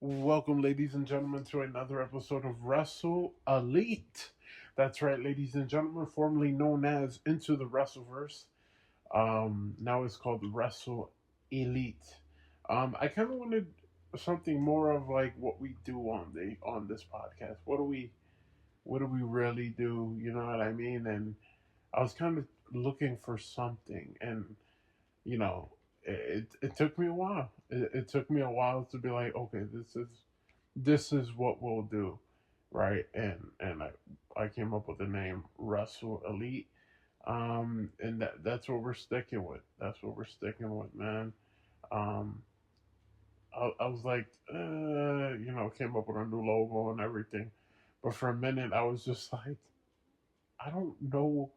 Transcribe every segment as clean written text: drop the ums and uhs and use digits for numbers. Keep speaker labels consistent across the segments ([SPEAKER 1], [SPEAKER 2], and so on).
[SPEAKER 1] Welcome, ladies and gentlemen, to another episode of WrestleLite. That's right, ladies and gentlemen, formerly known as Into the Wrestleverse. Now it's called Wrestle Elite. I kind of wanted something more of like what we do on this podcast. What do we really do? You know what I mean? And I was kind of looking for something, and you know, it took me a while. It took me a while to be like, okay, this is what we'll do, right? And I came up with the name Wrestle Elite, and that's what we're sticking with. That's what we're sticking with, man. Um, I was like, came up with a new logo and everything, but for a minute I was just like, I don't know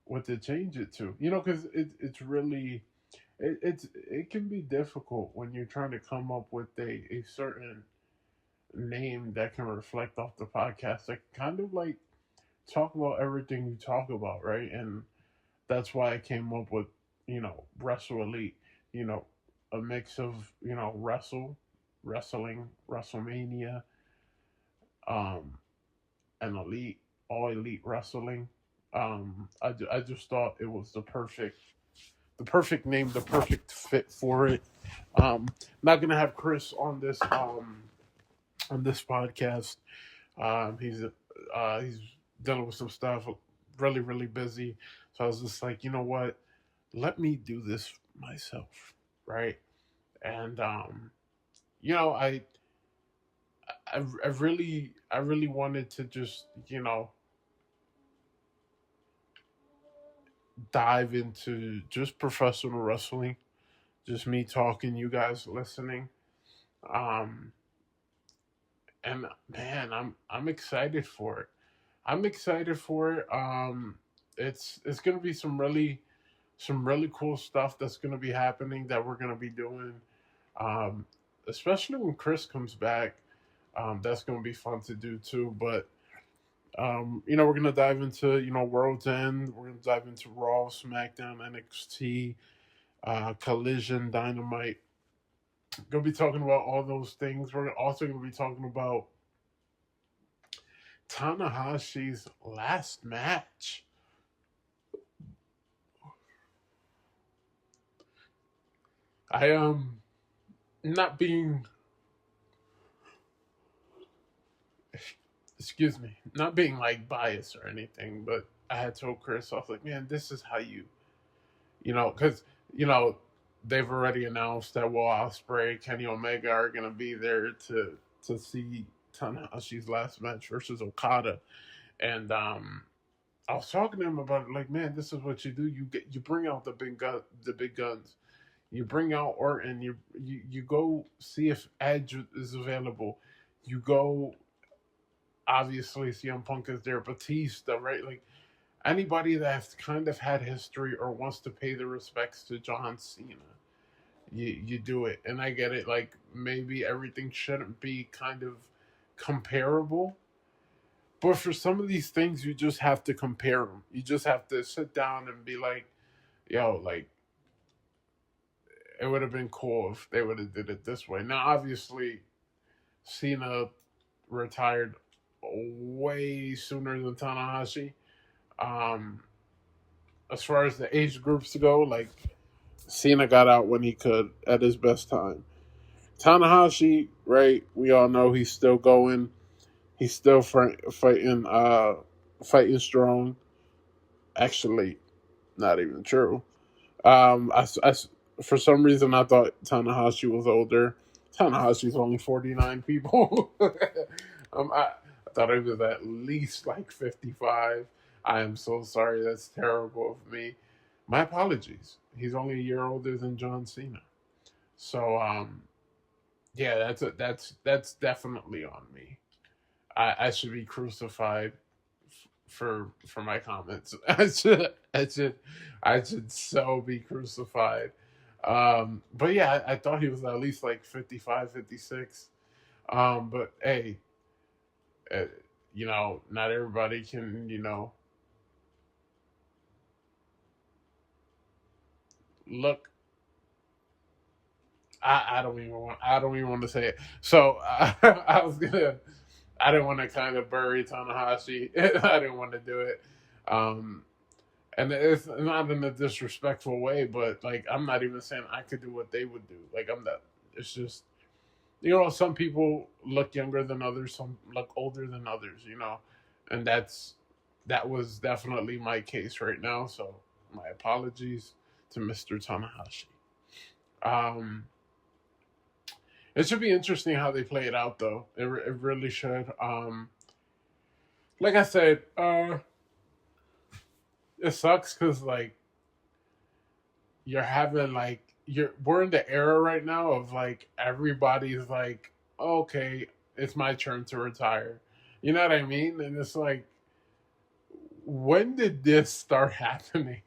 [SPEAKER 1] what to change it to, because it's really it can be difficult when you're trying to come up with a certain name that can reflect off the podcast, that kind of like talk about everything you talk about, right? And that's why I came up with, Wrestle Elite, you know, a mix of, wrestling, WrestleMania, um, and elite, all elite wrestling. I just thought it was the perfect name, the perfect fit for it. Not gonna have Chris on this podcast. He's dealing with some stuff, really really busy. So I was just like, you know what? Let me do this myself, right? And I really wanted to just dive into just professional wrestling, just me talking, you guys listening. Um, and man, I'm excited for it. I'm excited for it. It's gonna be some really cool stuff that's gonna be happening that we're gonna be doing. Um, Especially when Chris comes back. That's gonna be fun to do too. But we're gonna dive into World's End. We're gonna dive into Raw, SmackDown, NXT, Collision, Dynamite. Gonna be talking about all those things. We're also gonna be talking about Tanahashi's last match. I am not being, excuse me, not being like biased or anything, but I had told Chris, I was like, man, this is how because you know they've already announced that Will Ospreay, Kenny Omega are gonna be there to see Tanahashi's last match versus Okada, and I was talking to him about it, like, man, this is what you do. You bring out the big guns. You bring out Orton. You go see if Edge is available. You go, obviously, CM Punk is there. Batista, right? Like, anybody that's kind of had history or wants to pay the respects to John Cena, you do it. And I get it. Like, maybe everything shouldn't be kind of comparable, but for some of these things, you just have to compare them. You just have to sit down and be like, yo, like, it would have been cool if they would have did it this way. Now, obviously, Cena retired way sooner than Tanahashi. Um, as far as the age groups go, like, Cena got out when he could at his best time. Tanahashi, right? We all know he's still going. He's still fighting strong. Actually, not even true. For some reason, I thought Tanahashi was older. Tanahashi's only 49 people. I thought it was at least like 55. I am so sorry. That's terrible of me. My apologies. He's only a year older than John Cena. So, yeah, that's definitely on me. I should be crucified for my comments. I should so be crucified. But yeah, I thought he was at least like 55, 56. But hey, uh, not everybody can, look I don't even want to say it. So I was gonna. I didn't want to kind of bury Tanahashi. I didn't want to do it. Um, and it's not in a disrespectful way, but like I'm not even saying I could do what they would do. Like I'm not. It's just some people look younger than others, some look older than others. And that was definitely my case right now. So my apologies to Mr. Tanahashi. Um, it should be interesting how they play it out, though. It really should. Like I said, it sucks because like you're having like we're in the era right now of like everybody's like, okay, it's my turn to retire. You know what I mean? And it's like, when did this start happening?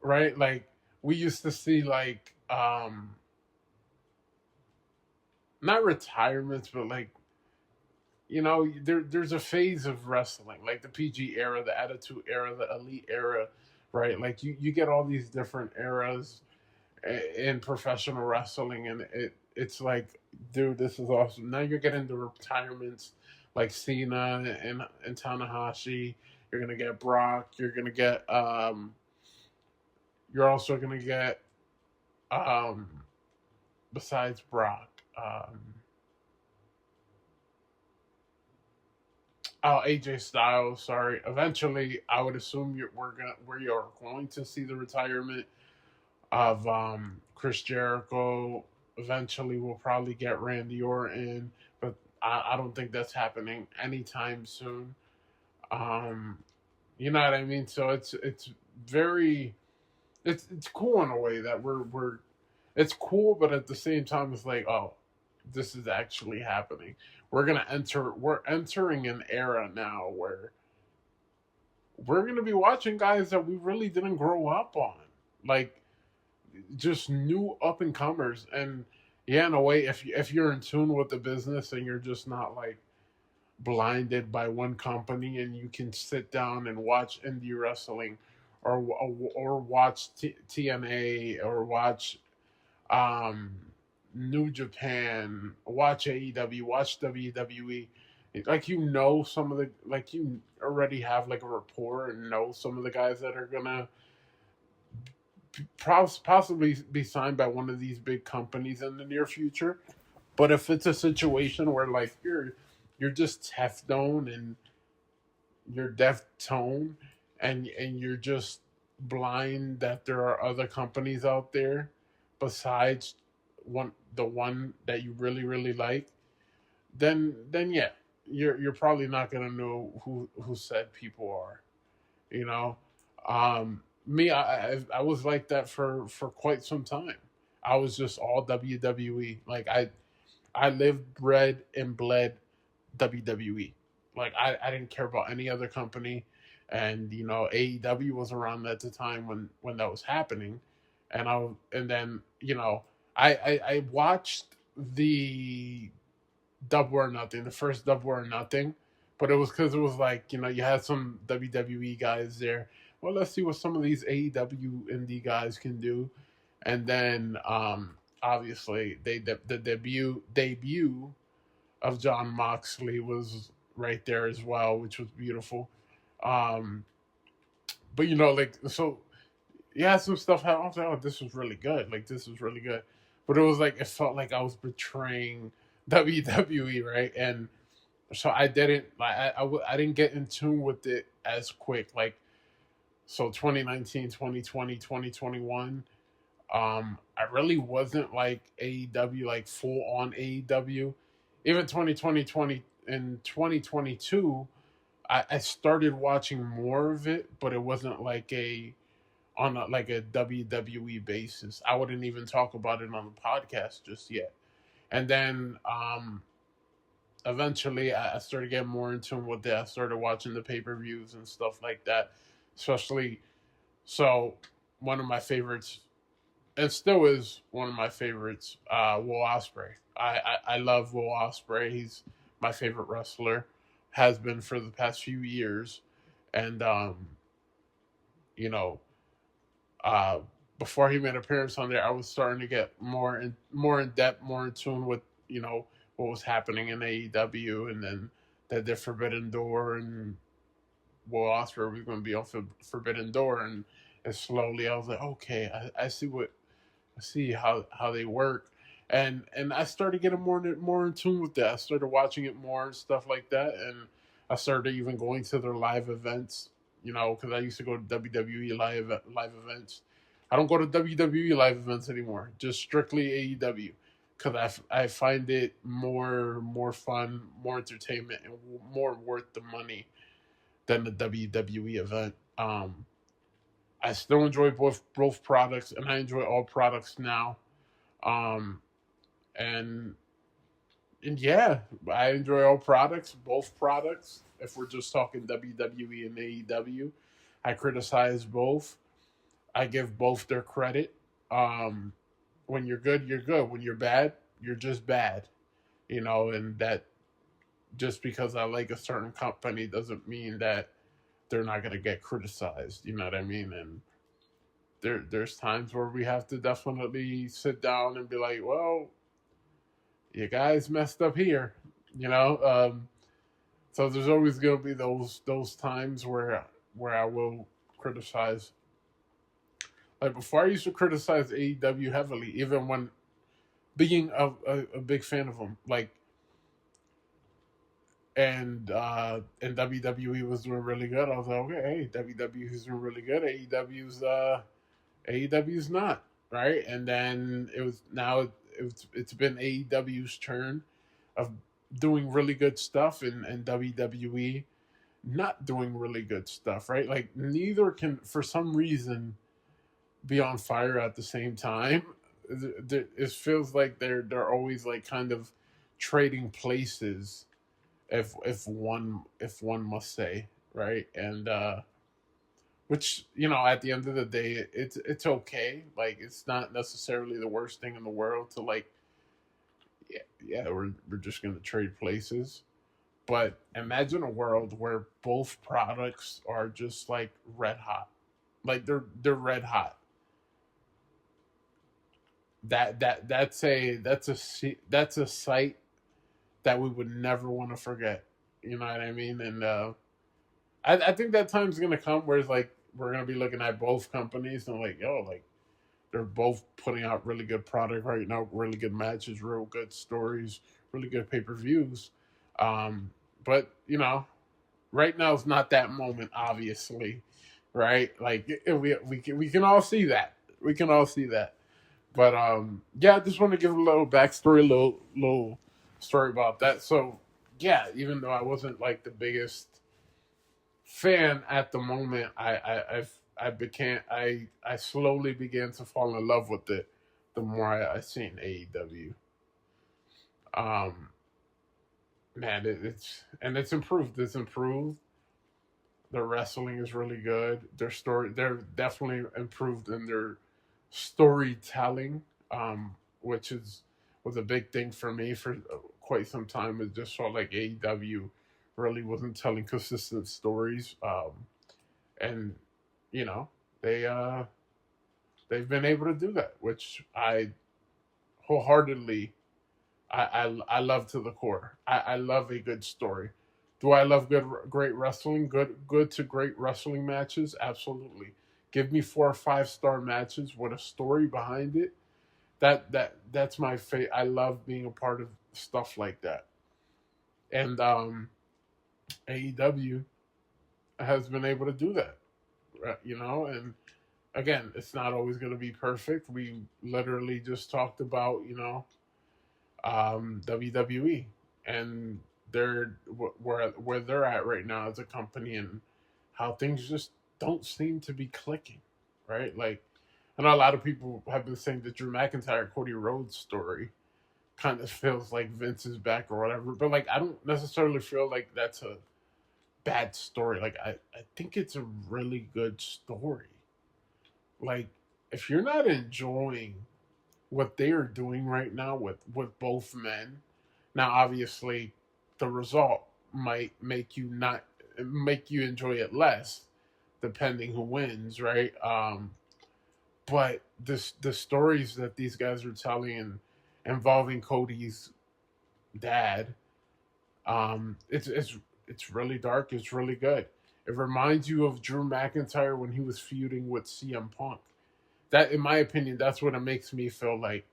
[SPEAKER 1] Right? Like we used to see like not retirements, but like there's a phase of wrestling, like the PG era, the Attitude era, the Elite era, right? Like you get all these different eras in professional wrestling, and it's like, dude, this is awesome. Now you're getting the retirements, like Cena and Tanahashi. You're gonna get Brock. You're also gonna get um, besides Brock. Oh, AJ Styles. Sorry. Eventually, I would assume we are going to see the retirement of Chris Jericho. Eventually, we'll probably get Randy Orton, but I don't think that's happening anytime soon. Um, you know what I mean? So it's very it's cool in a way that we're it's cool, but at the same time, it's like, oh, this is actually happening. We're entering an era now where we're gonna be watching guys that we really didn't grow up on, like just new up and comers. And yeah, in a way, if you're in tune with the business and you're just not like blinded by one company, and you can sit down and watch indie wrestling, or watch TNA, or watch um, New Japan, watch AEW, watch WWE. Like some of the you already have like a rapport and know some of the guys that are gonna possibly be signed by one of these big companies in the near future. But if it's a situation where like you're just Teflon and you're deaf tone, and you're just blind that there are other companies out there besides the one that you really really like, then yeah, you're probably not gonna know who said people are. You know, me, I was like that for quite some time. I was just all WWE. Like I lived, bred, and bled WWE. Like I didn't care about any other company, and AEW was around at the time when that was happening, and then I watched the Double or Nothing, the first Double or Nothing, but it was because it was like you had some WWE guys there. Well, let's see what some of these AEW indie guys can do, and then obviously the debut of John Moxley was right there as well, which was beautiful. Um, but like so, yeah, some stuff happened. I was like, oh, this was really good. Like this was really good, but it was like it felt like I was betraying WWE, right? And so I didn't like I didn't get in tune with it as quick. Like so 2019, 2020, 2021. I really wasn't like AEW, like full on AEW. Even 2020, 20 and 2022, I started watching more of it, but it wasn't like like a WWE basis. I wouldn't even talk about it on the podcast just yet. And then eventually I started getting more in tune with it. I started watching the pay-per-views and stuff like that. Especially so one of my favorites, and still is one of my favorites, Will Ospreay. I love Will Ospreay. He's my favorite wrestler, has been for the past few years, and you know, uh, before he made an appearance on there, I was starting to get more in depth, more in tune with what was happening in AEW, and then that the Forbidden Door and Will Ospreay was going to be on Forbidden Door, and slowly I was like, okay, I see how they work, and I started getting more in tune with that. I started watching it more and stuff like that, and I started even going to their live events. Because I used to go to WWE live events. I don't go to WWE live events anymore. Just strictly AEW, because I find it more fun, more entertainment, and more worth the money than the WWE event. I still enjoy both products, and I enjoy all products now. Um, and and yeah, I enjoy all products, both products. If we're just talking WWE and AEW, I criticize both. I give both their credit. Um, when you're good, you're good. When you're bad, you're just bad. And that just because I like a certain company doesn't mean that they're not gonna get criticized. You know what I mean? And there's times where we have to definitely sit down and be like, well, you guys messed up here. You know, so there's always gonna be those times where I will criticize. Like before, I used to criticize AEW heavily, even when being a big fan of them. Like, and WWE was doing really good. I was like, okay, hey, WWE is doing really good. AEW's not, right. And then it's been AEW's turn of doing really good stuff, and WWE not doing really good stuff, right? Like neither can, for some reason, be on fire at the same time. It feels like they're always like kind of trading places, if one must say, right. And which, at the end of the day, it's okay. Like it's not necessarily the worst thing in the world to, like, yeah, we're just gonna trade places. But imagine a world where both products are just like red hot, like they're red hot. That's a sight that we would never want to forget. You know what I mean? And I think that time's gonna come where it's like we're gonna be looking at both companies and like, yo, like they're both putting out really good product right now, really good matches, real good stories, really good pay-per-views. Um, but right now is not that moment, obviously, right? Like we can all see that. We can all see that. But yeah, I just want to give a little backstory, little story about that. So yeah, even though I wasn't like the biggest fan at the moment, I slowly began to fall in love with it the more I seen AEW. Um, man, it's improved. It's improved. Their wrestling is really good. They're definitely improved in their storytelling, which was a big thing for me for quite some time. It just felt like AEW really wasn't telling consistent stories, and you know they they've been able to do that, which I wholeheartedly I love to the core. I love a good story. Do I love great wrestling? Good to great wrestling matches? Absolutely. Give me 4 or 5 star matches with a story behind it. That's my fate. I love being a part of stuff like that. And AEW has been able to do that, and again, it's not always going to be perfect. We literally just talked about, WWE, and they're where they're at right now as a company, and how things just don't seem to be clicking, right? Like, I know a lot of people have been saying the Drew McIntyre Cody Rhodes story kind of feels like Vince is back or whatever, but like I don't necessarily feel like that's a bad story. Like I think it's a really good story. Like if you're not enjoying what they are doing right now with both men, now obviously the result might make you enjoy it less depending who wins, right? but the stories that these guys are telling and involving Cody's dad, it's really dark. It's really good. It reminds you of Drew McIntyre when he was feuding with CM Punk. That, in my opinion, that's what it makes me feel like.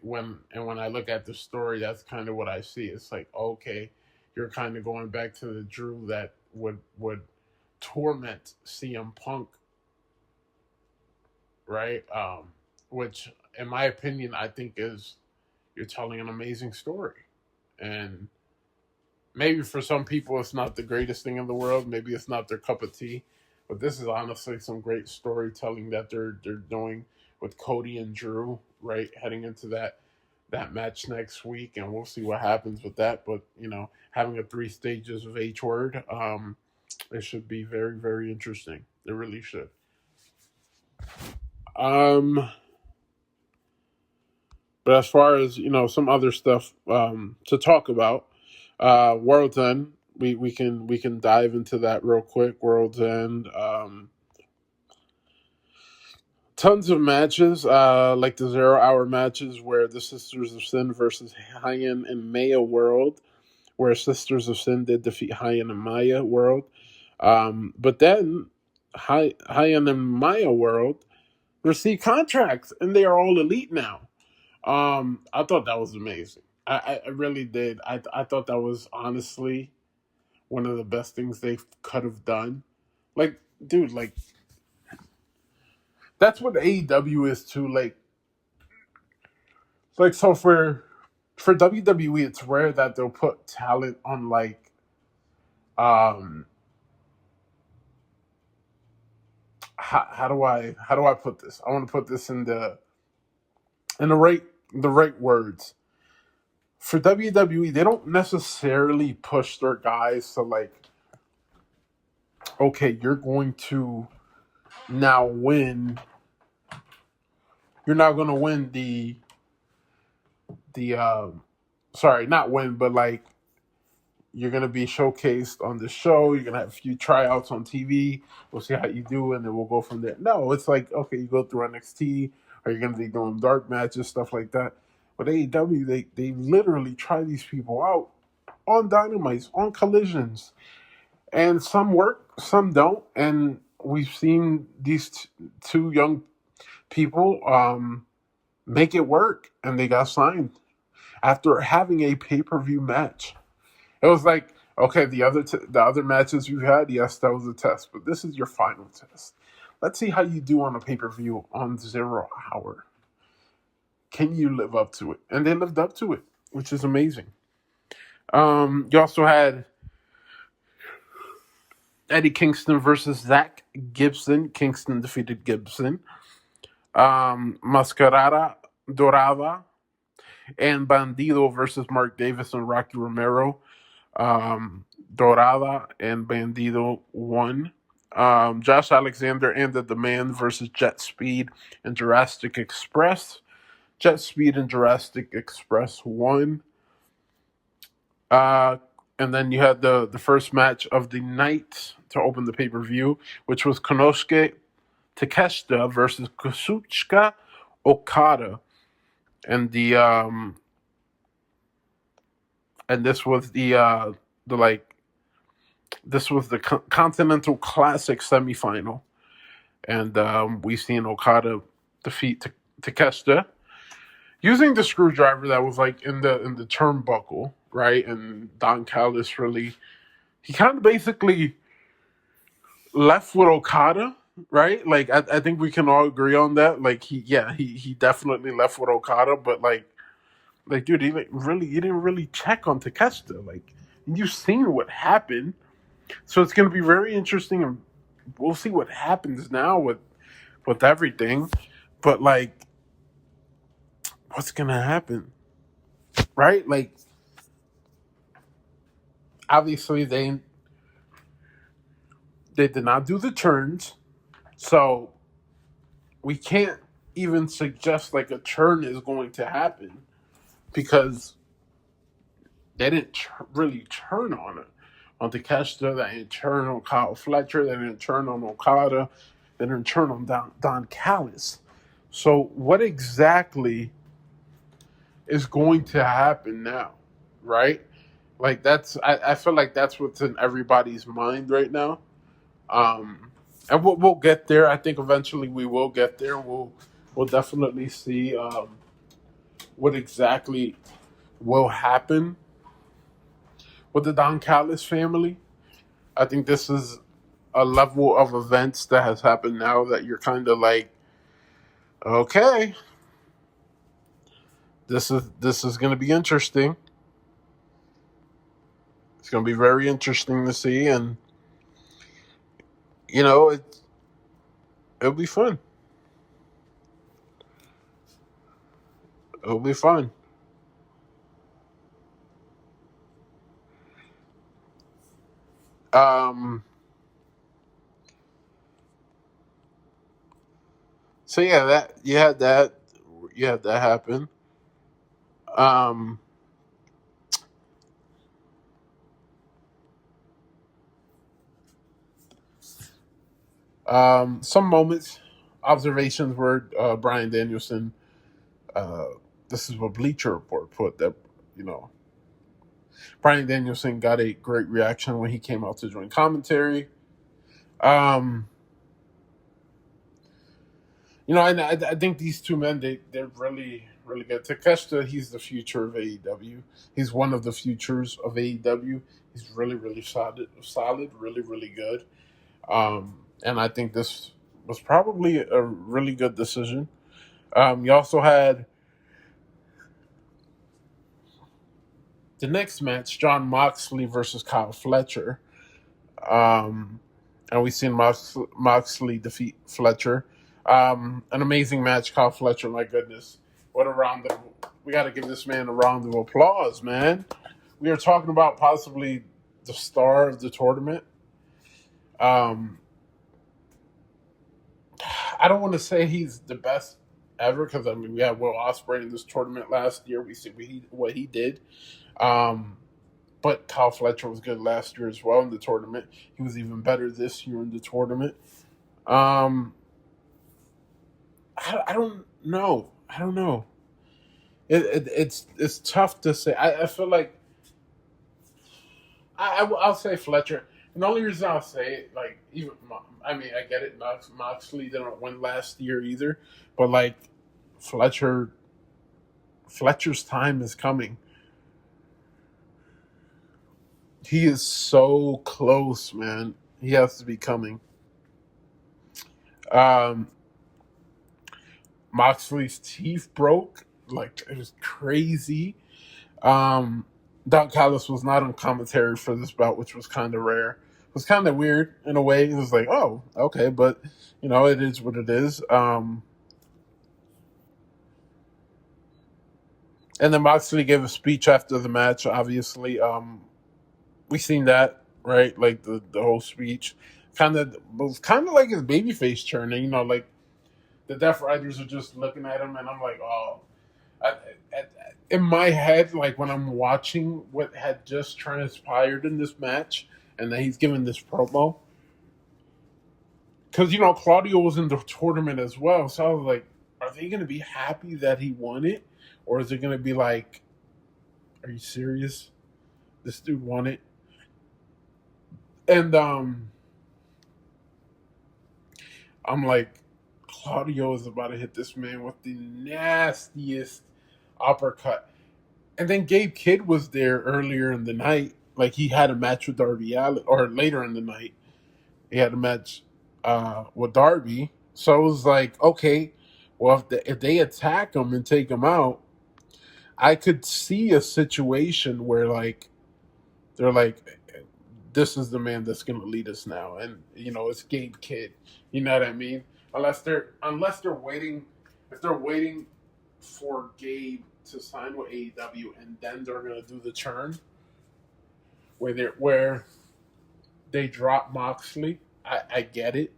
[SPEAKER 1] When I look at the story, that's kind of what I see. It's like, okay, you're kind of going back to the Drew that would torment CM Punk, right? Which, in my opinion, I think is you're telling an amazing story, and maybe for some people it's not the greatest thing in the world. Maybe it's not their cup of tea, but this is honestly some great storytelling that they're doing with Cody and Drew, right? Heading into that match next week, and we'll see what happens with that. But having a 3 stages of H word, it should be very, very interesting. It really should. But as far as some other stuff to talk about, World's End, we can dive into that real quick. World's End, tons of matches, like the 0 hour matches where the Sisters of Sin versus Hyan and Maya World, where Sisters of Sin did defeat Hyan and Maya World. But then Hyan and Maya World received contracts, and they are all elite now. I thought that was amazing. I really did. I thought that was honestly one of the best things they could have done. Like, dude, like that's what AEW is too. Like so for WWE, it's rare that they'll put talent on um how do I put this? I want to put this in the right words. For WWE, they don't necessarily push their guys to okay, you're going to now win. You're now going to win the sorry, not win, but you're going to be showcased on the show. You're going to have a few tryouts on TV. We'll see how you do, and then we'll go from there. No, it's like, okay, you go through NXT, or you're going to be doing dark matches, stuff like that. But AEW, they literally try these people out on Dynamites, on Collisions. And some work, some don't. And we've seen these two young people make it work, and they got signed after having a pay-per-view match. It was like, okay, the other matches you had, yes, that was a test, but this is your final test. Let's see how you do on a pay-per-view on 0 hour. Can you live up to it? And they lived up to it, which is amazing. You also had Eddie Kingston versus Zach Gibson. Kingston defeated Gibson. Mascarada Dorada and Bandido versus Mark Davis and Rocky Romero. Dorada and Bandido won. Josh Alexander and The Demand versus Jet Speed and Jurassic Express. Jet Speed and Jurassic Express won. And then you had the first match of the night to open the pay-per-view, which was Konosuke Takeshita versus Kazuchika Okada. And this was the Continental Classic semifinal, and we seen Okada defeat Takeshita using the screwdriver that was in the turnbuckle, right? And Don Callis he kind of basically left with Okada, right? I think we can all agree on that. He definitely left with Okada, but dude, he didn't really check on Takeshita. You've seen what happened, so it's gonna be very interesting, and we'll see what happens now with everything. But what's gonna happen, right? Obviously they did not do the turns, so we can't even suggest a turn is going to happen because they didn't really turn on it. On Takeshita, they didn't turn on Kyle Fletcher, they didn't turn on Okada, they're going to turn on Don Callis. So what exactly is going to happen now, right? Like I feel like that's what's in everybody's mind right now. Um, and we'll get there. I think eventually we will get there. We'll definitely see what exactly will happen with the Don Callis family. I think this is a level of events that has happened now that you're kind of like, okay, this is going to be interesting. It's going to be very interesting to see, and you know it'll be fun. It'll be fun. Um, so yeah, that happen. Um, some moments, observations were Brian Danielson. Uh, this is what Bleacher Report put that you know Brian Danielson got a great reaction when he came out to join commentary. Um, and I think these two men they're really really good. Takeshita, he's the future of AEW. He's one of the futures of AEW. He's really really solid, really really good. And I think this was probably a really good decision. You also had the next match, John Moxley versus Kyle Fletcher. Um, and we've seen Moxley defeat Fletcher. An amazing match, Kyle Fletcher. My goodness, what a round of! We got to give this man a round of applause, man. We are talking about possibly the star of the tournament. Um, I don't want to say he's the best ever because I mean we had Will Ospreay in this tournament last year. We see what he did. Um, but Kyle Fletcher was good last year as well in the tournament. He was even better this year in the tournament. Um, I don't know. I don't know. It's tough to say. I feel like I'll say Fletcher. And the only reason I'll say it, like even I mean I get it. Moxley didn't win last year either, but like Fletcher, Fletcher's time is coming. He is so close, man. He has to be coming. Um, Moxley's teeth broke. Like it was crazy. Um, Don Callis was not on commentary for this bout, which was kind of rare. It was kind of weird in a way. It was like, oh, okay, but it is what it is. And then Moxley gave a speech after the match. Obviously, we seen that right, like the whole speech. Kind of was kind of like his babyface turning. Like the Deaf Riders are just looking at him, and I'm like, oh. I, I, in my head, like when I'm watching what had just transpired in this match, and then he's giving this promo, because Claudio was in the tournament as well, so I was like, are they going to be happy that he won it, or is it going to be like, are you serious? This dude won it, and I'm like, Claudio is about to hit this man with the nastiest uppercut. And then Gabe Kidd was there earlier in the night. Like he had a match with Darby Allin, or later in the night, he had a match with Darby. So it was like, okay, well, if they attack him and take him out, I could see a situation where like they're like, this is the man that's going to lead us now, and it's Gabe Kidd. You know what I mean? Unless they're waiting, if they're waiting for Gabe to sign with AEW, and then they're gonna do the turn where they drop Moxley. I get it,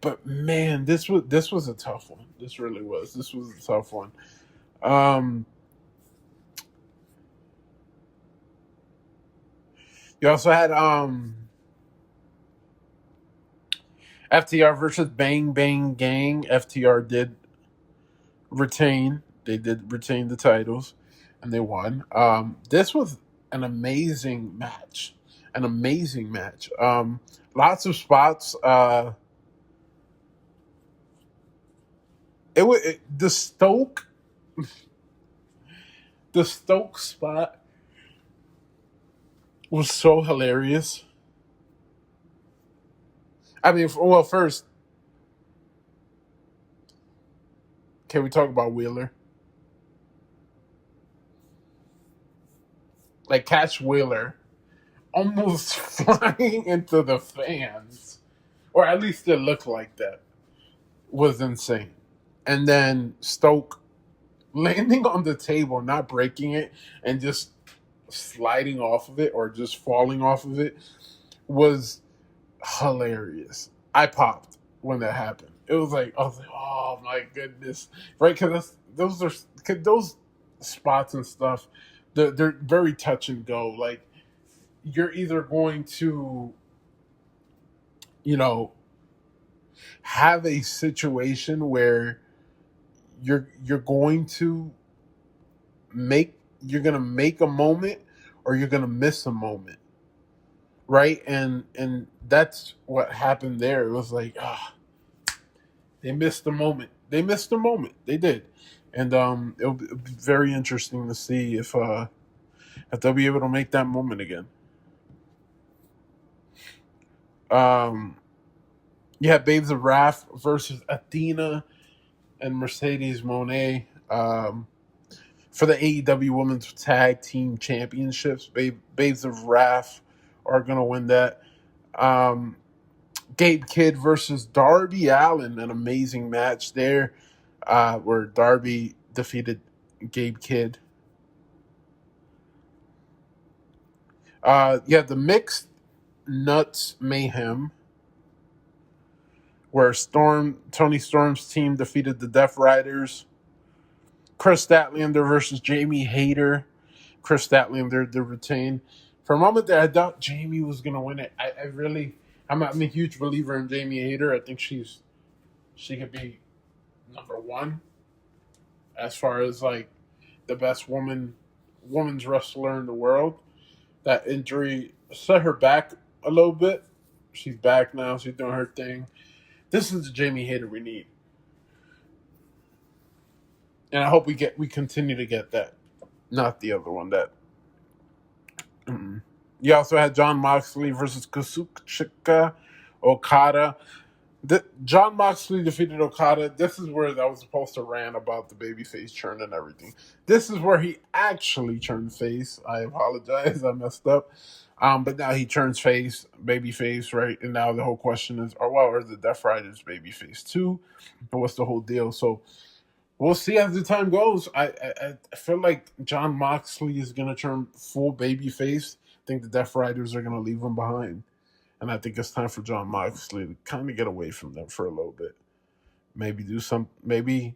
[SPEAKER 1] but man, this was a tough one. This really was. This was a tough one. Um, you also had FTR versus Bang Bang Gang. FTR did retain. They did retain the titles, and they won. This was an amazing match. An amazing match. Lots of spots. The Stoke spot was so hilarious. I mean, well, first, can we talk about Wheeler? Like, catch Wheeler almost flying into the fans, or at least it looked like that, was insane. And then Stoke landing on the table, not breaking it, and just sliding off of it or just falling off of it was hilarious. I popped when that happened. It was like, I was like, oh my goodness, right? Because those spots and stuff, they're very touch and go. Like, you're either going to, you know, have a situation where you're going to you're gonna make a moment, or you're gonna miss a moment, right? And that's what happened there. It was like, they missed the moment. They missed the moment. They did, and it'll be very interesting to see if they'll be able to make that moment again. Yeah, Babes of Wrath versus Athena and Mercedes Monet for the AEW Women's Tag Team Championships. Babes of Wrath are going to win that. Gabe Kidd versus Darby Allin, an amazing match there where Darby defeated Gabe Kidd. The Mixed Nuts Mayhem, where Tony Storm's team defeated the Death Riders. Chris Statlander versus Jamie Hayter. Chris Statlander to retain. For a moment there, I thought Jamie was going to win it. I'm a huge believer in Jamie Hayter. I think she could be number one as far as like the best woman's wrestler in the world. That injury set her back a little bit. She's back now. She's doing her thing. This is the Jamie Hayter we need. And I hope we continue to get that. Not the other one that. You also had Jon Moxley versus Kazuchika Okada. Jon Moxley defeated Okada. This is where I was supposed to rant about the babyface turn and everything. This is where he actually turned face. I apologize. I messed up. But now he turns babyface, right? And now the whole question is, are the Death Riders babyface too? And what's the whole deal? So we'll see as the time goes. I feel like Jon Moxley is going to turn full babyface. I think the Death Riders are going to leave him behind. And I think it's time for Jon Moxley to kind of get away from them for a little bit. Maybe realign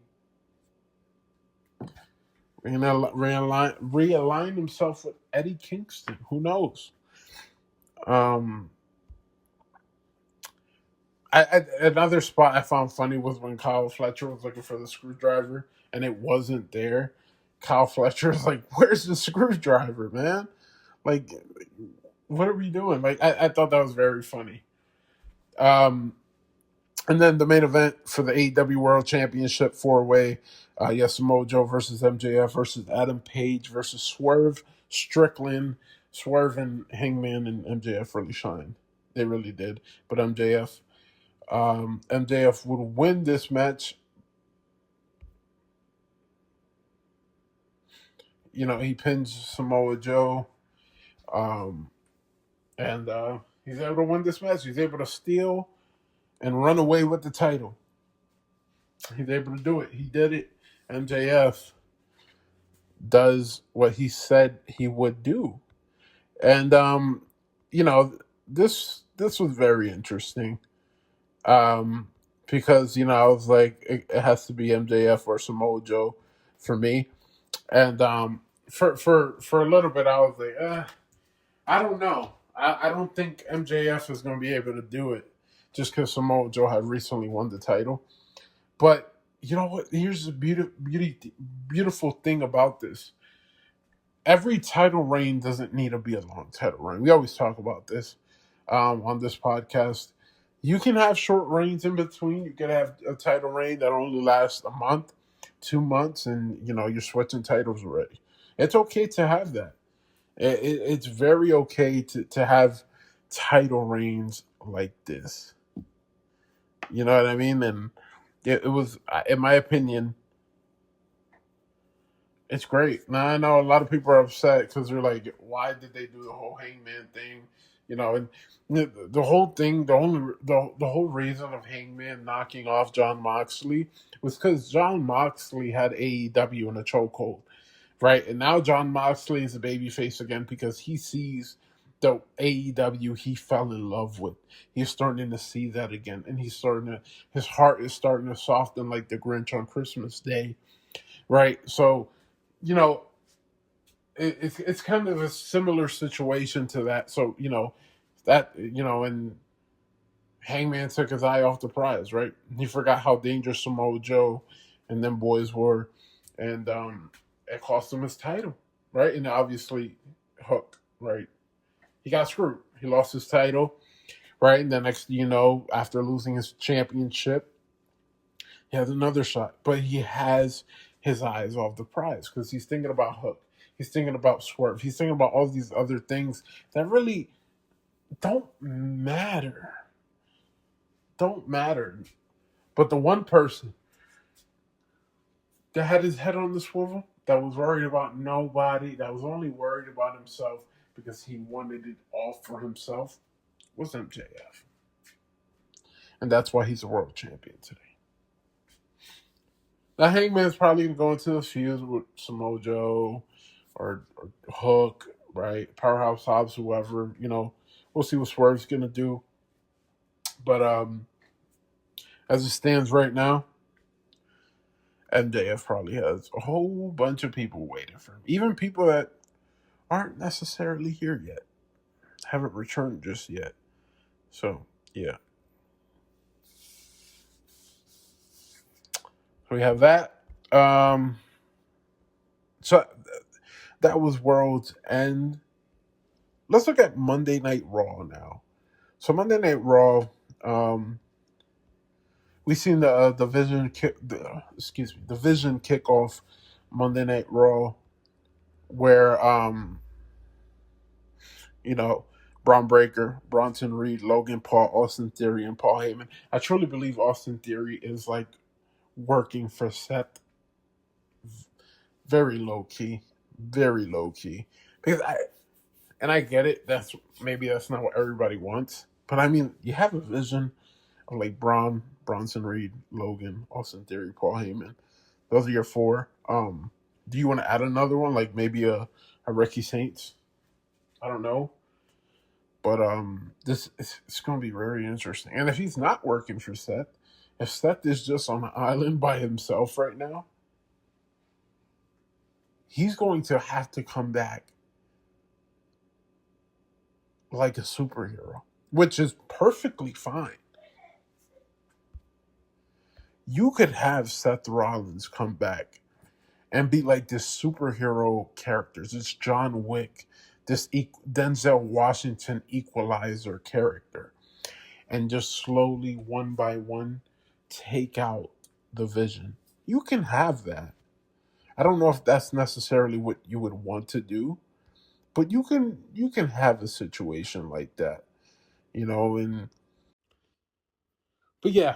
[SPEAKER 1] himself with Eddie Kingston. Who knows? Another spot I found funny was when Kyle Fletcher was looking for the screwdriver and it wasn't there. Kyle Fletcher was like, "Where's the screwdriver, man? Like, what are we doing?" Like, I thought that was very funny. And then the main event for the AEW World Championship 4-way, Samoa Joe versus MJF versus Adam Page versus Swerve Strickland. Swerve and Hangman and MJF really shined. They really did. But MJF would win this match. You know, he pins Samoa Joe. And he's able to win this match. He's able to steal and run away with the title. He's able to do it. He did it. MJF does what he said he would do. And, this was very interesting. Because, I was like, it has to be MJF or Samoa Joe for me. And for a little bit, I was like, I don't know. I don't think MJF is going to be able to do it. just because Samoa Joe had recently won the title. But you know what? Here's the beautiful thing about this. Every title reign doesn't need to be a long title reign. We always talk about this on this podcast. You can have short reigns in between. You can have a title reign that only lasts a month, 2 months, and you're switching titles already. It's okay to have that. It's very okay to have title reigns like this. You know what I mean? And it was, in my opinion, it's great. Now I know a lot of people are upset because they're like, "Why did they do the whole Hangman thing?" And the whole thing, the whole reason of Hangman knocking off John Moxley was because John Moxley had AEW in a chokehold, right? And now John Moxley is a babyface again because he sees the AEW he fell in love with. He's starting to see that again, and his heart is starting to soften like the Grinch on Christmas Day, right? So you know, it's kind of a similar situation to that. So and Hangman took his eye off the prize, right? He forgot how dangerous Samoa Joe and them boys were, and it cost him his title, right? And obviously, Hook, right? He got screwed. He lost his title, right? And then next thing you know, after losing his championship, he has another shot, but he has his eyes off the prize because he's thinking about Hook. He's thinking about Swerve. He's thinking about all these other things that really don't matter. Don't matter. But the one person that had his head on the swivel, that was worried about nobody, that was only worried about himself because he wanted it all for himself, was MJF. And that's why he's a world champion today. Now, Hangman's probably going to go into the feud with Samoa Joe or Hook, right? Powerhouse Hobbs, whoever. We'll see what Swerve's going to do. But as it stands right now, MJF probably has a whole bunch of people waiting for him. Even people that aren't necessarily here yet. Haven't returned just yet. So, yeah. So we have that. So that was World's End. Let's look at Monday Night Raw now. So Monday Night Raw, we seen the Vision kickoff Monday Night Raw, where Braun Breaker, Bronson Reed, Logan Paul, Austin Theory, and Paul Heyman. I truly believe Austin Theory is like working for Seth. Very low key, because I get it. That's not what everybody wants, but I mean, you have a vision of like Bronson Reed, Logan, Austin Theory, Paul Heyman. Those are your four. Do you want to add another one, like maybe a Ricky Saints? I don't know, but this it's going to be very interesting. And if he's not working for Seth, if Seth is just on an island by himself right now, he's going to have to come back like a superhero, which is perfectly fine. You could have Seth Rollins come back and be like this superhero characters. This John Wick, this Denzel Washington equalizer character, and just slowly, one by one, take out the Vision. You can have that. I don't know if that's necessarily what you would want to do, but you can have a situation like that, and but yeah.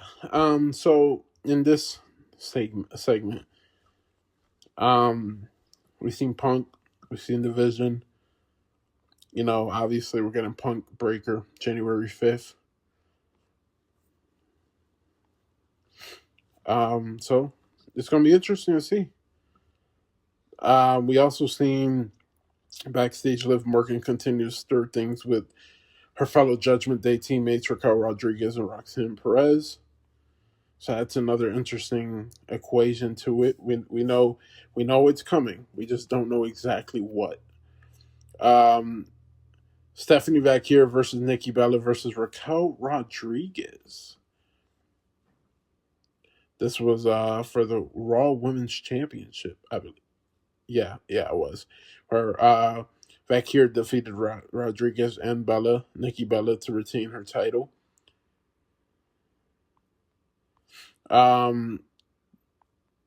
[SPEAKER 1] So in this segment, we've seen Punk, we've seen the Vision. Obviously we're getting Punk Breaker January 5th. So it's gonna be interesting to see. We also seen backstage Liv Morgan continue to stir things with her fellow Judgment Day teammates Raquel Rodriguez and Roxanne Perez. So that's another interesting equation to it. We know it's coming. We just don't know exactly what. Stephanie Vaquer versus Nikki Bella versus Raquel Rodriguez. This was for the Raw Women's Championship, I believe. Yeah, it was. Her Vaquer defeated Rodriguez and Nikki Bella, to retain her title. The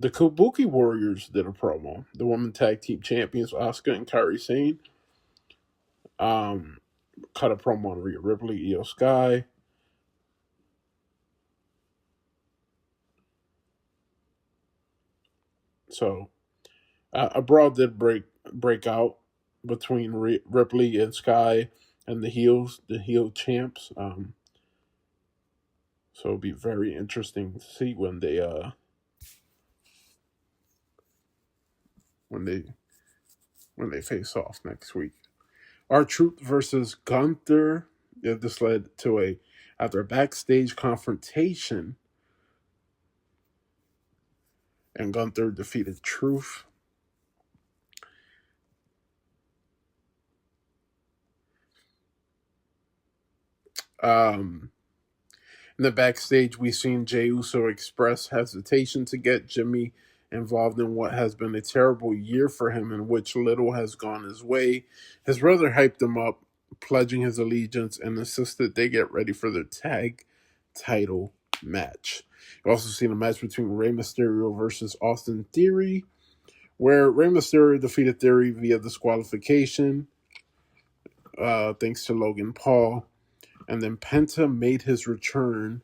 [SPEAKER 1] Kabuki Warriors did a promo. The women tag team champions Asuka and Kairi Sane cut a promo on Rhea Ripley, Io Sky. So a brawl did break out between Ripley and Sky and the heel champs. So it'll be very interesting to see when they when they face off next week. R-Truth versus Gunther. Yeah, this led to after a backstage confrontation, and Gunther defeated Truth. In the backstage, we seen Jey Uso express hesitation to get Jimmy involved in what has been a terrible year for him, in which little has gone his way. His brother hyped him up, pledging his allegiance, and insisted they get ready for their tag title match. You also seen a match between Rey Mysterio versus Austin Theory, where Rey Mysterio defeated Theory via disqualification, thanks to Logan Paul. And then Penta made his return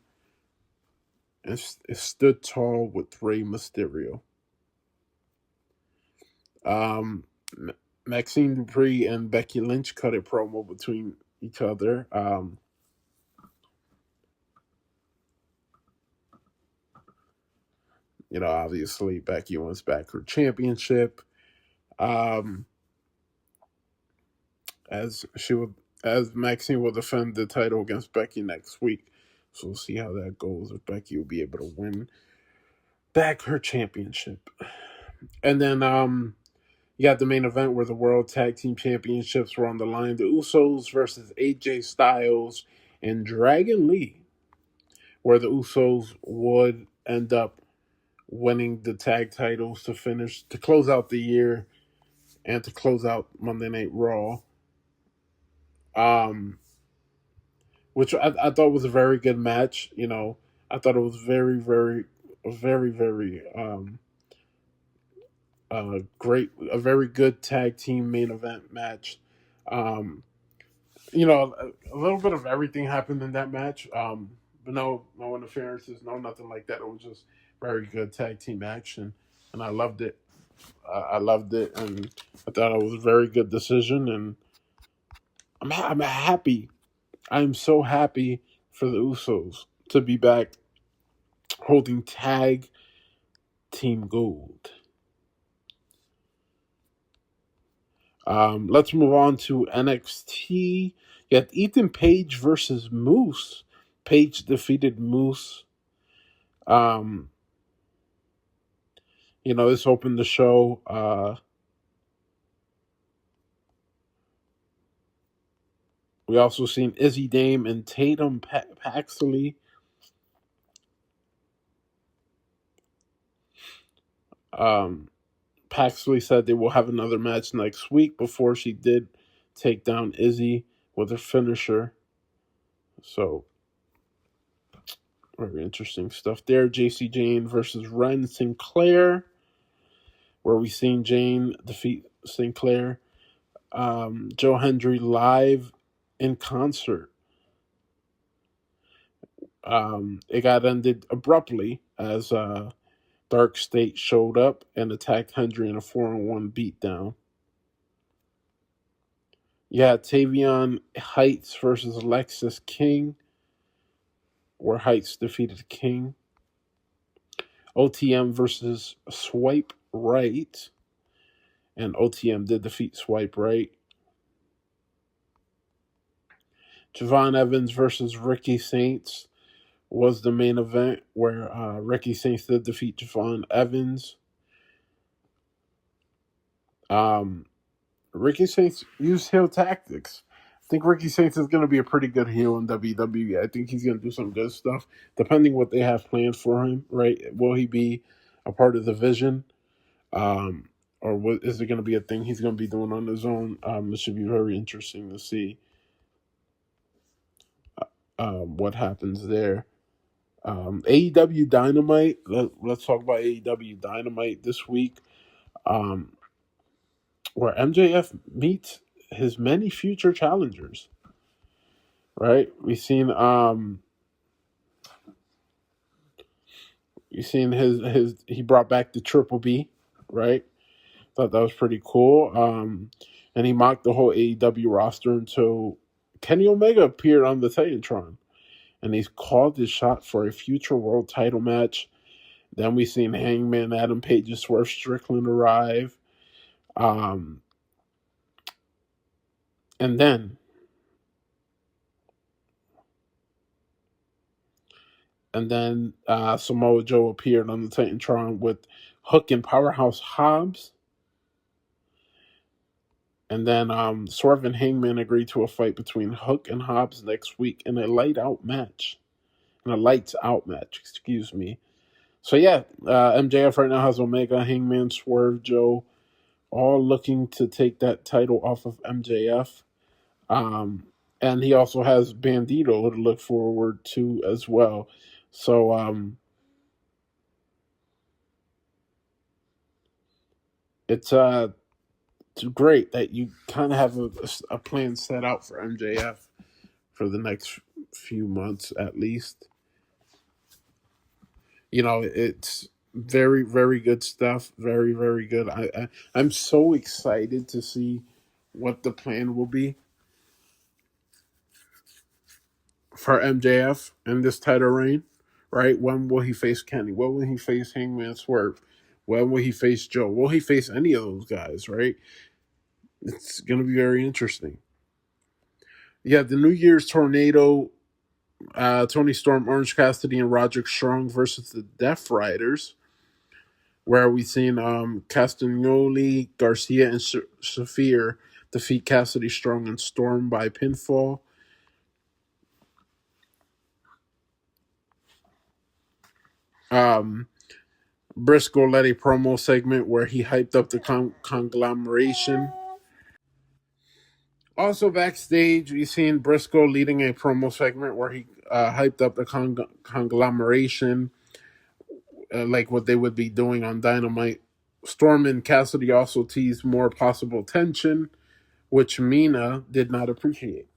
[SPEAKER 1] and stood tall with Rey Mysterio. Maxine Dupree and Becky Lynch cut a promo between each other. Obviously Becky wants back her championship. As Maxine will defend the title against Becky next week. So we'll see how that goes, if Becky will be able to win back her championship. And then you got the main event where the World Tag Team Championships were on the line. The Usos versus AJ Styles and Dragon Lee, where the Usos would end up winning the tag titles to close out the year and to close out Monday Night Raw. Which I thought was a very good match. I thought it was very, very, very, very great, a very good tag team main event match. A little bit of everything happened in that match, but no interferences, no nothing like that. It was just very good tag team action, and I loved it. I loved it, and I thought it was a very good decision, and I'm happy. I'm so happy for the Usos to be back holding tag team gold. Let's move on to NXT. You got Ethan Page versus Moose. Page defeated Moose. This opened the show. We also seen Izzy Dame and Tatum Paxley. Paxley said they will have another match next week before she did take down Izzy with her finisher. So, very interesting stuff there. JC Jane versus Ren Sinclair, where we seen Jane defeat Sinclair. Joe Hendry live in concert. It got ended abruptly as Dark State showed up and attacked Hendry in a 4-on-1 beatdown. Yeah, Tavion Heights versus Lexus King, where Heights defeated King. OTM versus Swipe Right, and OTM did defeat Swipe Right. Javon Evans versus Ricky Saints was the main event, where Ricky Saints did defeat Javon Evans. Ricky Saints used heel tactics think Ricky Saints is going to be a pretty good heel in WWE. I think he's going to do some good stuff, depending what they have planned for him. Right? Will he be a part of the Vision, or what is it going to be a thing he's going to be doing on his own? It should be very interesting to see what happens there. AEW Dynamite. Let's talk about AEW Dynamite this week, where MJF meets his many future challengers. Right? We've seen his he brought back the Triple B, right? Thought that was pretty cool. And he mocked the whole AEW roster until Kenny Omega appeared on the Titantron, and he's called his shot for a future world title match. Then we seen Hangman Adam Page and Swerve Strickland arrive. And then Samoa Joe appeared on the Titantron with Hook and Powerhouse Hobbs. And then Swerve and Hangman agreed to a fight between Hook and Hobbs next week in a lights out match, excuse me. So yeah, MJF right now has Omega, Hangman, Swerve, Joe, all looking to take that title off of MJF. And he also has Bandito to look forward to as well. So it's great that you kind of have a plan set out for MJF for the next few months at least. It's very, very good stuff. Very, very good. I'm so excited to see what the plan will be for MJF in this title reign, right? When will he face Kenny? When will he face Hangman Swerve? When will he face Joe? Will he face any of those guys, right? It's going to be very interesting. Yeah, the New Year's Tornado, Tony Storm, Orange Cassidy, and Roderick Strong versus the Death Riders, where we've seen Castagnoli, Garcia, and Shafir defeat Cassidy, Strong, and Storm by pinfall. Briscoe led a promo segment where he hyped up the conglomeration. Also backstage, we've seen Briscoe leading a promo segment where he hyped up the conglomeration, like what they would be doing on Dynamite. Storm and Cassidy also teased more possible tension, which Mina did not appreciate.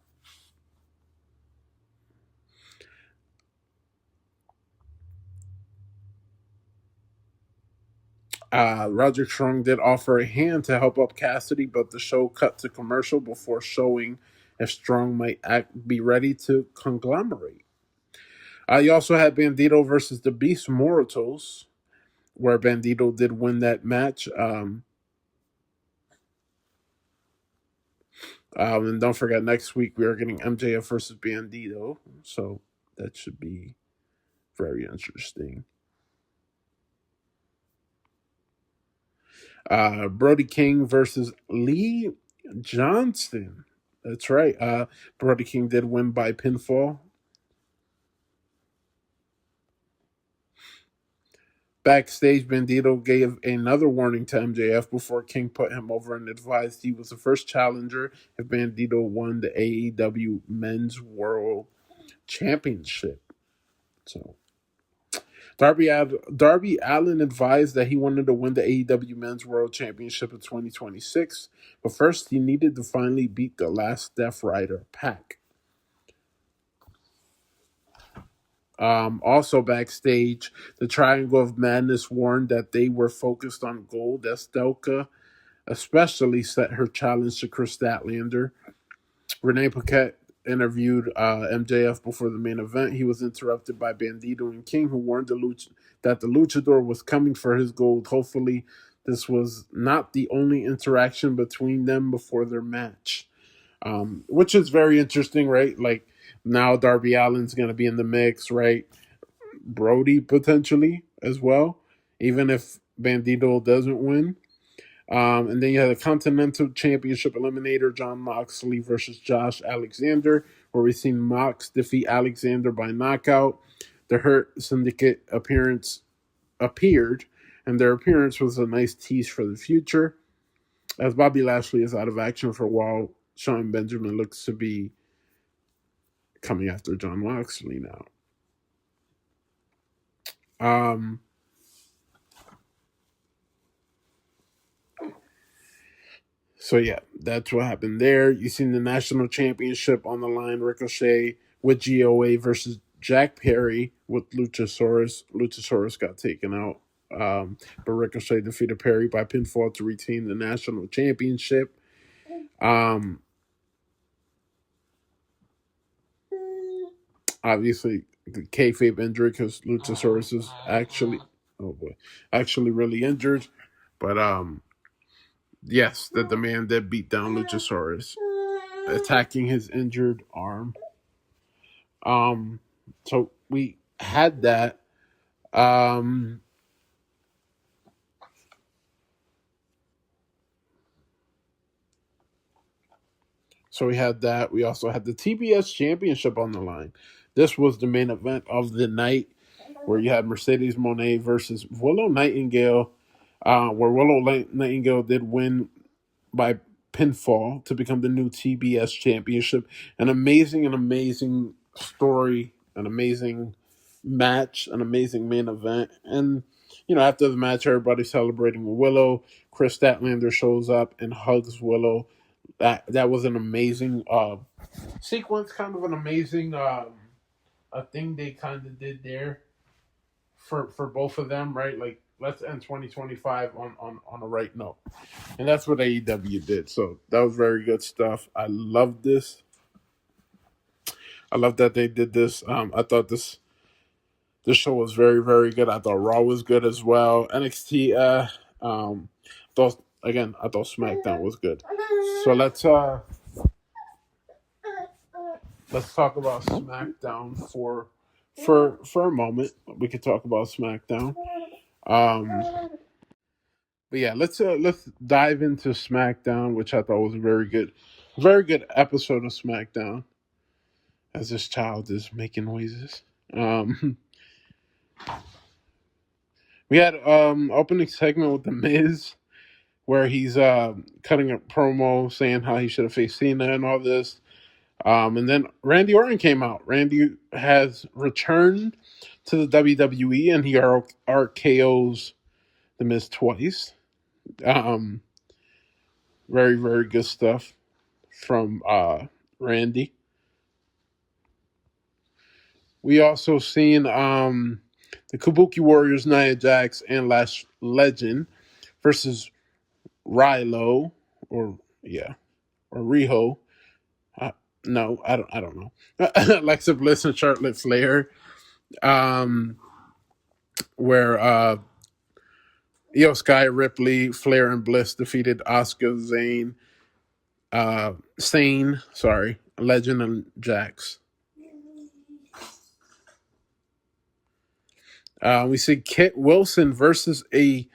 [SPEAKER 1] Roderick Strong did offer a hand to help up Cassidy, but the show cut to commercial before showing if Strong might be ready to conglomerate. You also had Bandito versus the Beast Moritos, where Bandito did win that match. And don't forget, next week we are getting MJF versus Bandito, so that should be very interesting. Brody King versus Lee Johnston. That's right. Brody King did win by pinfall. Backstage, Bandito gave another warning to MJF before King put him over and advised he was the first challenger if Bandito won the AEW Men's World Championship. So, Darby Allin advised that he wanted to win the AEW Men's World Championship in 2026, but first he needed to finally beat the last Death Rider, Pac. Also backstage, the Triangle of Madness warned that they were focused on gold as Stelka especially set her challenge to Chris Statlander. Renee Paquette interviewed MJF before the main event. He was interrupted by Bandito and King, who warned that the Luchador was coming for his gold. Hopefully, this was not the only interaction between them before their match, which is very interesting, right? Like, now Darby Allin's going to be in the mix, right? Brody potentially as well, even if Bandito doesn't win. And then you had a Continental Championship Eliminator, Jon Moxley versus Josh Alexander, where we've seen Mox defeat Alexander by knockout. The Hurt Syndicate appeared, and their appearance was a nice tease for the future, as Bobby Lashley is out of action for a while. Sean Benjamin looks to be coming after Jon Moxley now. So yeah, that's what happened there. You seen the national championship on the line, Ricochet with GOA versus Jack Perry with Luchasaurus. Luchasaurus got taken out, but Ricochet defeated Perry by pinfall to retain the national championship. Obviously, the kayfabe injury because Luchasaurus is actually really injured, but yes, that the man did beat down Luchasaurus, attacking his injured arm. So we had that. So we had that. We also had the TBS Championship on the line. This was the main event of the night, where you had Mercedes Moné versus Willow Nightingale, where Willow Nightingale did win by pinfall to become the new TBS Championship. An amazing story, an amazing match, an amazing main event. And, after the match, everybody's celebrating with Willow. Chris Statlander shows up and hugs Willow. That was an amazing sequence, kind of an amazing a thing they kind of did there for both of them, right? Like, let's end 2025 on a right note. And that's what AEW did. So that was very good stuff. I love this. I love that they did this. I thought this show was very, very good. I thought Raw was good as well. NXT, I thought SmackDown was good. So let's talk about SmackDown for a moment. We could talk about SmackDown. But yeah, let's dive into SmackDown, which I thought was a very good episode of SmackDown. As this child is making noises. We had opening segment with The Miz, where he's cutting a promo saying how he should have faced Cena and all this. And then Randy Orton came out. Randy has returned to the WWE, and he RKO's The Miz twice. Very, very good stuff from Randy. We also seen the Kabuki Warriors, Nia Jax and Lash Legend versus Riho or Riho. No, I don't know. Alexa Bliss and Charlotte Flair. Where Io Sky, Ripley, Flair, and Bliss defeated Asuka, Sane, Legend, and Jax. We see Kit Wilson versus a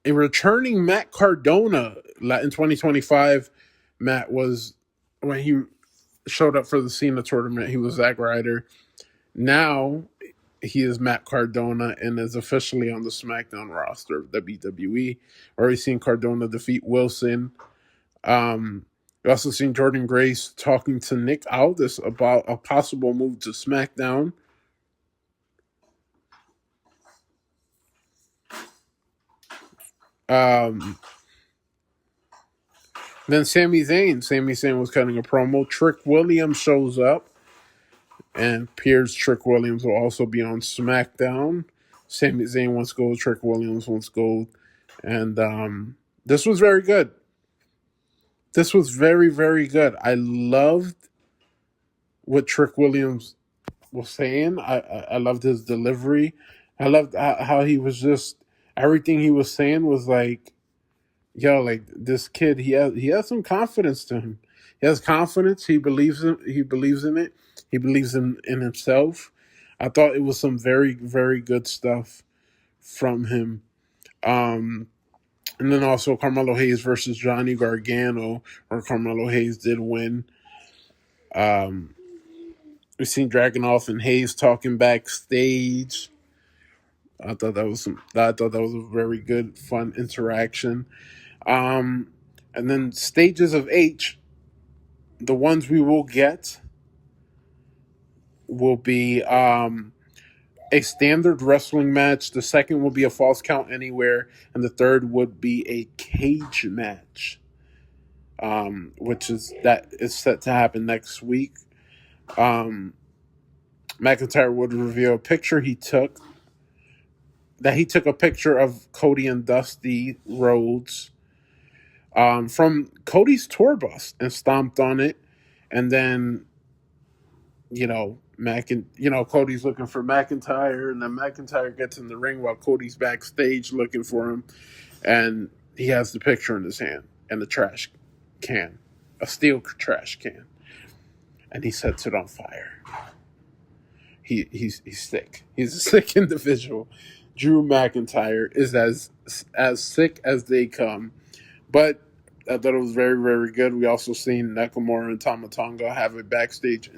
[SPEAKER 1] returning Matt Cardona in 2025. Matt was, when he showed up for the Cena tournament, he was Zack Ryder. Now he is Matt Cardona and is officially on the SmackDown roster of WWE. Already seen Cardona defeat Wilson. We also seen Jordan Grace talking to Nick Aldis about a possible move to SmackDown. Then Sami Zayn was cutting a promo. Trick Williams shows up, and appears Trick Williams will also be on SmackDown. Sami Zayn wants gold. Trick Williams wants gold. And this was very good. This was very, very good. I loved what Trick Williams was saying. I loved his delivery. I loved how he was just, everything he was saying was like, yo, like, this kid, he has some confidence to him. He has confidence. He believes in it. He believes in himself. I thought it was some very, very good stuff from him. And then also Carmelo Hayes versus Johnny Gargano, where Carmelo Hayes did win. We've seen Dragunov and Hayes talking backstage. I thought that was a very good, fun interaction. And then stages of H, the ones we will get will be a standard wrestling match. The second will be a false count anywhere, and the third would be a cage match, which is set to happen next week. McIntyre would reveal a picture he took. That he took a picture of Cody and Dusty Rhodes from Cody's tour bus and stomped on it, and then Cody's looking for McIntyre, and then McIntyre gets in the ring while Cody's backstage looking for him, and he has the picture in his hand and the trash can, a steel trash can, and he sets it on fire. He's sick. He's a sick individual. Drew McIntyre is as sick as they come, but I thought it was very, very good. We also seen Nakamura and Tama Tonga have a backstage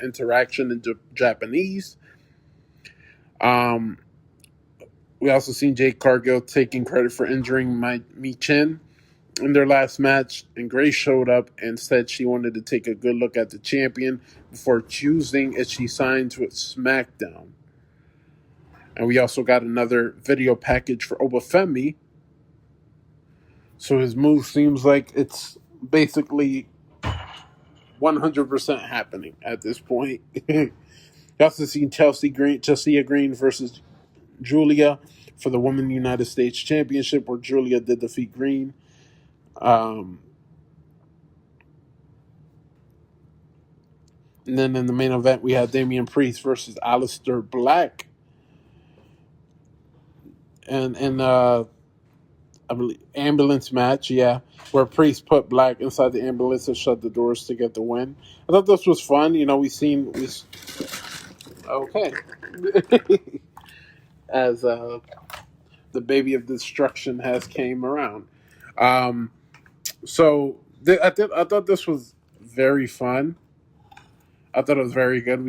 [SPEAKER 1] interaction in Japanese. We also seen Jade Cargill taking credit for injuring Mi Chin in their last match, and Grace showed up and said she wanted to take a good look at the champion before choosing if she signs with SmackDown. And we also got another video package for Obafemi. So his move seems like it's basically 100% happening at this point. You also seen Chelsea Green versus Julia for the Women's United States Championship, where Julia did defeat Green. And then in the main event, we had Damian Priest versus Aleister Black. And I believe ambulance match, where Priest put Black inside the ambulance and shut the doors to get the win. I thought this was fun. As the baby of destruction has came around. I thought this was very fun. I thought it was very good.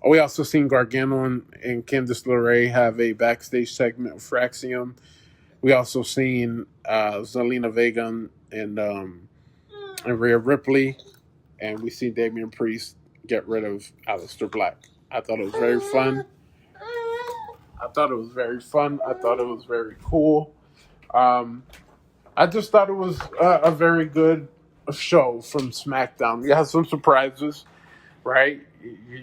[SPEAKER 1] We also seen Gargano and Candice LeRae have a backstage segment with Fraxium. We also seen Zelina Vega and Rhea Ripley, and we seen Damian Priest get rid of Aleister Black. I thought it was very fun. I thought it was very cool. I just thought it was a very good show from SmackDown. You had some surprises, right?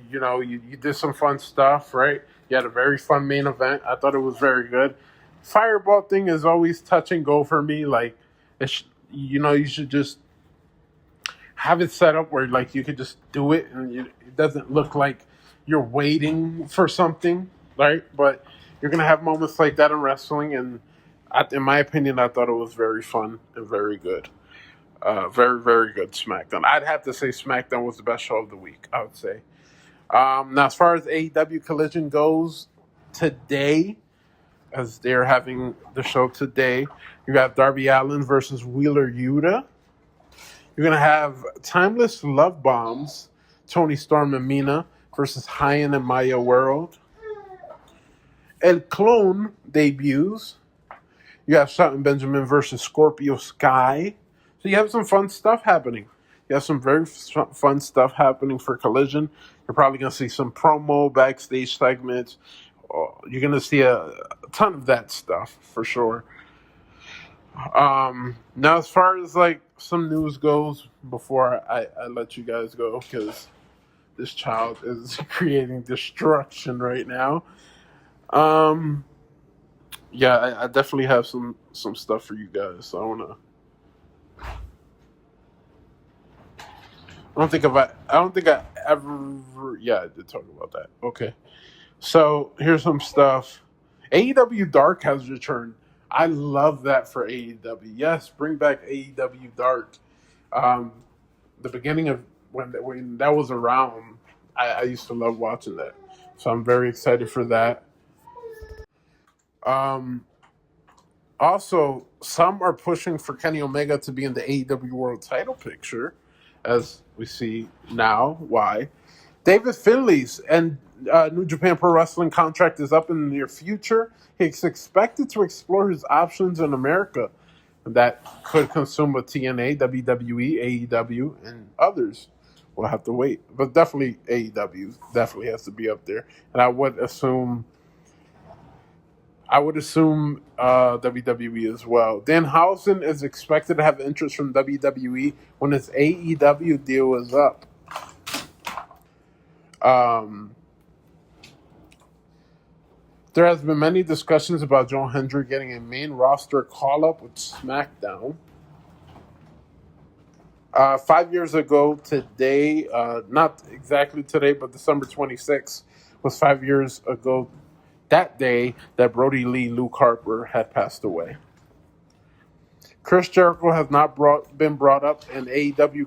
[SPEAKER 1] You did some fun stuff, right? You had a very fun main event. I thought it was very good. Fireball thing is always touch and go for me. Like, you should just have it set up where you could just do it, and it doesn't look like you're waiting for something, right? But you're gonna have moments like that in wrestling, and in my opinion, I thought it was very fun and very good. Very, very good SmackDown. I'd have to say SmackDown was the best show of the week, I would say. Now, as far as AEW Collision goes today, as they're having the show today, you got Darby Allin versus Wheeler Yuta. You're going to have Timeless Love Bombs, Tony Storm and Mina versus Hyan and Maya World. El Clone debuts. You have Shelton Benjamin versus Scorpio Sky. So you have some fun stuff happening. You have some very fun stuff happening for Collision. You're probably going to see some promo, backstage segments. You're going to see a ton of that stuff for sure. Now, as far as some news goes, before I let you guys go, because this child is creating destruction right now. I definitely have some stuff for you guys. So I don't think I ever. Yeah, I did talk about that. Okay, so here's some stuff. AEW Dark has returned. I love that for AEW. Yes, bring back AEW Dark. The beginning of when that was around, I used to love watching that. So I'm very excited for that. Um, Also, some are pushing for Kenny Omega to be in the AEW World Title picture, as we see now. Why? David Finlay's and New Japan Pro Wrestling contract is up in the near future. He's expected to explore his options in America that could consume with TNA, WWE, AEW, and others. We'll have to wait, but definitely AEW definitely has to be up there, and I would assume WWE as well. Danhausen is expected to have interest from WWE when his AEW deal is up. There has been many discussions about Joe Hendry getting a main roster call-up with SmackDown. 5 years ago today, not exactly today, but December 26th was 5 years ago that day that Brody Lee Luke Harper had passed away. Chris Jericho has not been brought up in AEW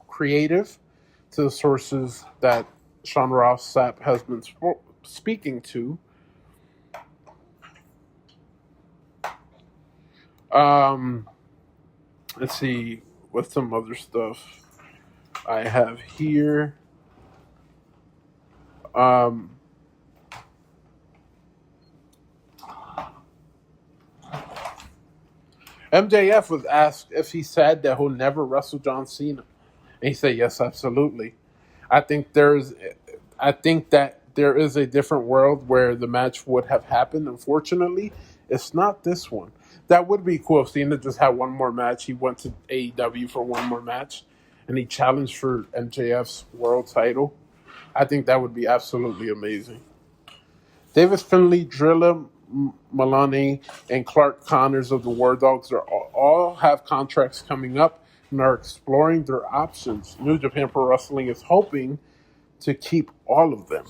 [SPEAKER 1] creative to the sources that Sean Ross Sapp has been speaking to. Let's see what some other stuff I have here. MJF was asked if he said that he'll never wrestle John Cena, and he said yes, absolutely. I think that there is a different world where the match would have happened. Unfortunately, it's not this one. That would be cool if Cena just had one more match. He went to AEW for one more match, and he challenged for MJF's world title. I think that would be absolutely amazing. Davis Finlay, Drilla Maloney, and Clark Connors of the War Dogs all have contracts coming up and are exploring their options. New Japan Pro Wrestling is hoping to keep all of them.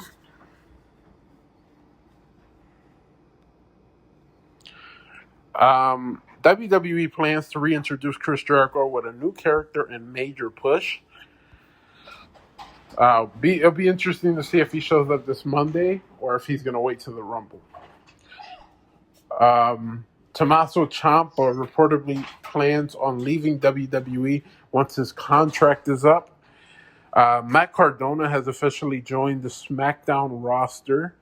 [SPEAKER 1] WWE plans to reintroduce Chris Jericho with a new character and major push. It'll be interesting to see if he shows up this Monday or if he's going to wait till the Rumble. Tommaso Ciampa reportedly plans on leaving WWE once his contract is up. Matt Cardona has officially joined the SmackDown roster.